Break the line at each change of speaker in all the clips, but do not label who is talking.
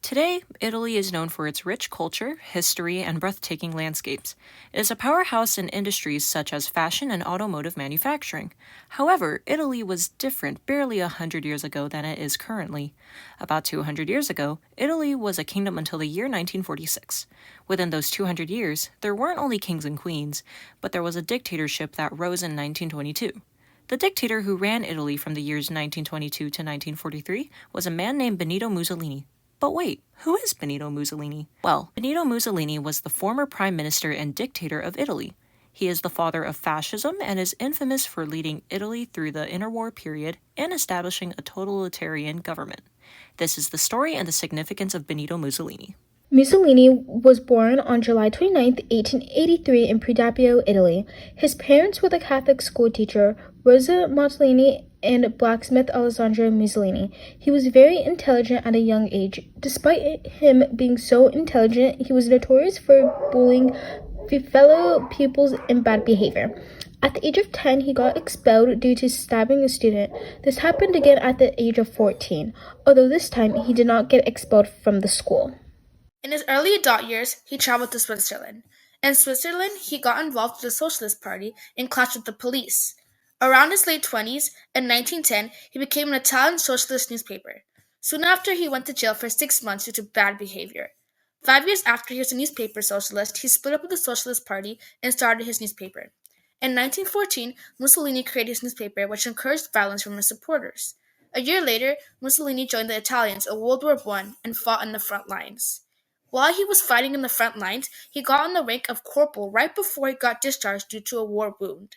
Today, Italy is known for its rich culture, history, and breathtaking landscapes. It is a powerhouse in industries such as fashion and automotive manufacturing. However, Italy was different barely 100 years ago than it is currently. About 200 years ago, Italy was a kingdom until the year 1946. Within those 200 years, there weren't only kings and queens, but there was a dictatorship that rose in 1922. The dictator who ran Italy from the years 1922 to 1943 was a man named Benito Mussolini. But wait, who is Benito Mussolini? Well, Benito Mussolini was the former prime minister and dictator of Italy. He is the father of fascism and is infamous for leading Italy through the interwar period and establishing a totalitarian government. This is the story and the significance of Benito Mussolini.
Mussolini was born on July 29, 1883 in Predapio, Italy. His parents were the Catholic schoolteacher Rosa Mussolini and blacksmith Alessandro Mussolini. He was very intelligent at a young age. Despite him being so intelligent, he was notorious for bullying fellow pupils and bad behavior. At the age of 10, he got expelled due to stabbing a student. This happened again at the age of 14, although this time he did not get expelled from the school.
In his early adult years, he traveled to Switzerland. In Switzerland, he got involved with the Socialist Party and clashed with the police. Around his late 20s, in 1910, he became an Italian socialist newspaper. Soon after, he went to jail for 6 months due to bad behavior. 5 years after he was a newspaper socialist, he split up with the Socialist Party and started his newspaper. In 1914, Mussolini created his newspaper, which encouraged violence from his supporters. A year later, Mussolini joined the Italians in World War I and fought in the front lines. While he was fighting in the front lines, he got on the rank of corporal right before he got discharged due to a war wound.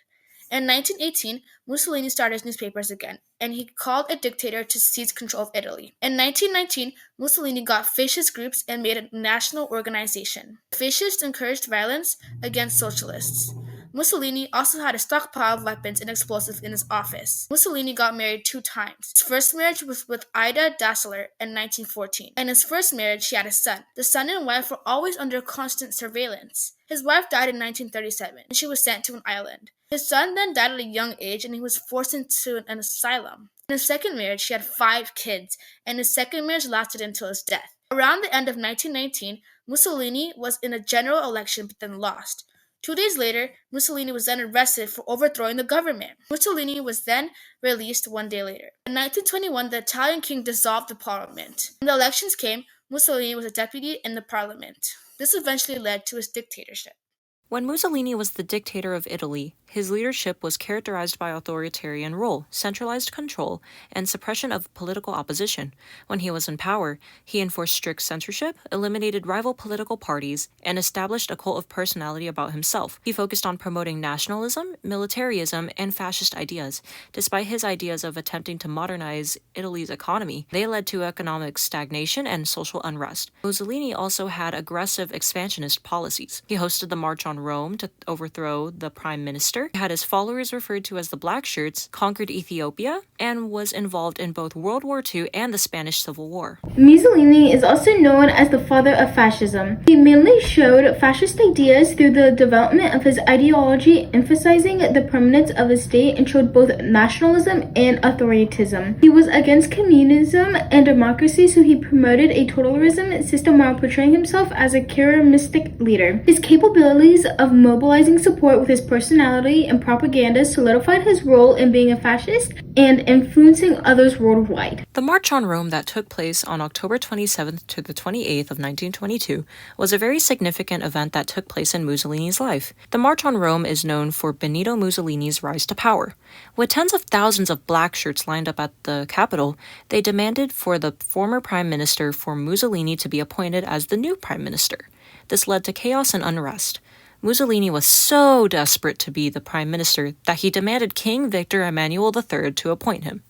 In 1918, Mussolini started his newspapers again, and he called a dictator to seize control of Italy. In 1919, Mussolini got fascist groups and made a national organization. The fascists encouraged violence against socialists. Mussolini also had a stockpile of weapons and explosives in his office. Mussolini got married 2 times. His first marriage was with Ida Dassler in 1914. In his first marriage, she had a son. The son and wife were always under constant surveillance. His wife died in 1937, and she was sent to an island. His son then died at a young age, and he was forced into an asylum. In his second marriage, she had 5 kids, and his second marriage lasted until his death. Around the end of 1919, Mussolini was in a general election but then lost. 2 days later, Mussolini was then arrested for overthrowing the government. Mussolini was then released 1 day later. In 1921, the Italian king dissolved the parliament. When the elections came, Mussolini was a deputy in the parliament. This eventually led to his dictatorship.
When Mussolini was the dictator of Italy, his leadership was characterized by authoritarian rule, centralized control, and suppression of political opposition. When he was in power, he enforced strict censorship, eliminated rival political parties, and established a cult of personality about himself. He focused on promoting nationalism, militarism, and fascist ideas. Despite his ideas of attempting to modernize Italy's economy, they led to economic stagnation and social unrest. Mussolini also had aggressive expansionist policies. He hosted the March on Rome to overthrow the prime minister, had his followers referred to as the Black Shirts, conquered Ethiopia, and was involved in both World War II and the Spanish Civil War.
Mussolini is also known as the father of fascism. He mainly showed fascist ideas through the development of his ideology, emphasizing the permanence of the state and showed both nationalism and authoritarianism. He was against communism and democracy, so he promoted a totalitarism system while portraying himself as a charismatic leader. His capabilities of mobilizing support with his personality and propaganda solidified his role in being a fascist and influencing others worldwide.
The March on Rome that took place on October 27th to the 28th of 1922 was a very significant event that took place in Mussolini's life. The March on Rome is known for Benito Mussolini's rise to power. With tens of thousands of black shirts lined up at the Capitol, they demanded for the former prime minister for Mussolini to be appointed as the new prime minister. This led to chaos and unrest. Mussolini was so desperate to be the prime minister that he demanded King Victor Emmanuel III to appoint him.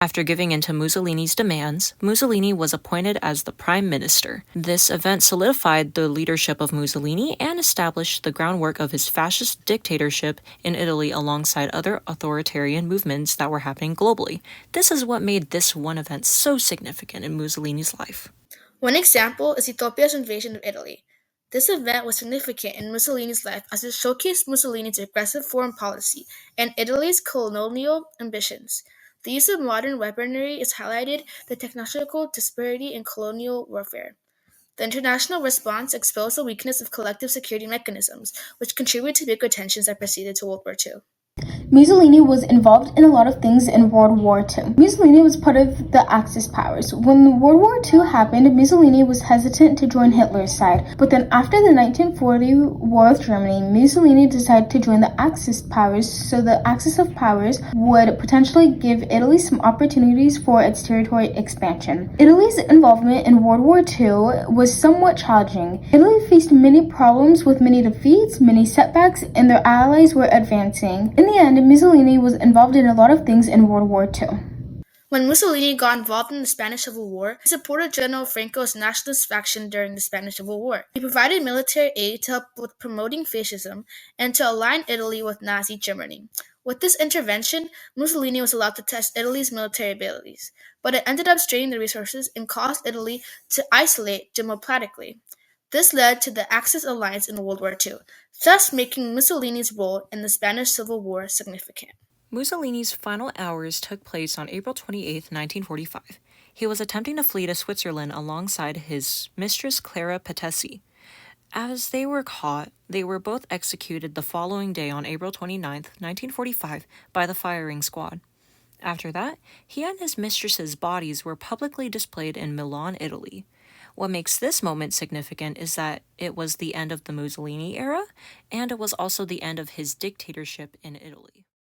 After giving in to Mussolini's demands, Mussolini was appointed as the prime minister. This event solidified the leadership of Mussolini and established the groundwork of his fascist dictatorship in Italy alongside other authoritarian movements that were happening globally. This is what made this one event so significant in Mussolini's life.
One example is Ethiopia's invasion of Italy. This event was significant in Mussolini's life as it showcased Mussolini's aggressive foreign policy and Italy's colonial ambitions. The use of modern weaponry has highlighted the technological disparity in colonial warfare. The international response exposed the weakness of collective security mechanisms, which contributed to bigger tensions that preceded to World War II.
Mussolini was involved in a lot of things in World War II. Mussolini was part of the Axis powers. When World War II happened, Mussolini was hesitant to join Hitler's side. But then after the 1940 War with Germany, Mussolini decided to join the Axis powers, so the Axis of powers would potentially give Italy some opportunities for its territory expansion. Italy's involvement in World War II was somewhat challenging. Italy faced many problems with many defeats, many setbacks, and their allies were advancing. In the end, Mussolini was involved in a lot of things in World War II.
When Mussolini got involved in the Spanish Civil War, he supported General Franco's nationalist faction during the Spanish Civil War. He provided military aid to help with promoting fascism and to align Italy with Nazi Germany. With this intervention, Mussolini was allowed to test Italy's military abilities, but it ended up straining the resources and caused Italy to isolate democratically. This led to the Axis alliance in World War II, thus making Mussolini's role in the Spanish Civil War significant.
Mussolini's final hours took place on April 28, 1945. He was attempting to flee to Switzerland alongside his mistress Clara Patesi. As they were caught, they were both executed the following day on April 29, 1945, by the firing squad. After that, he and his mistress's bodies were publicly displayed in Milan, Italy. What makes this moment significant is that it was the end of the Mussolini era, and it was also the end of his dictatorship in Italy.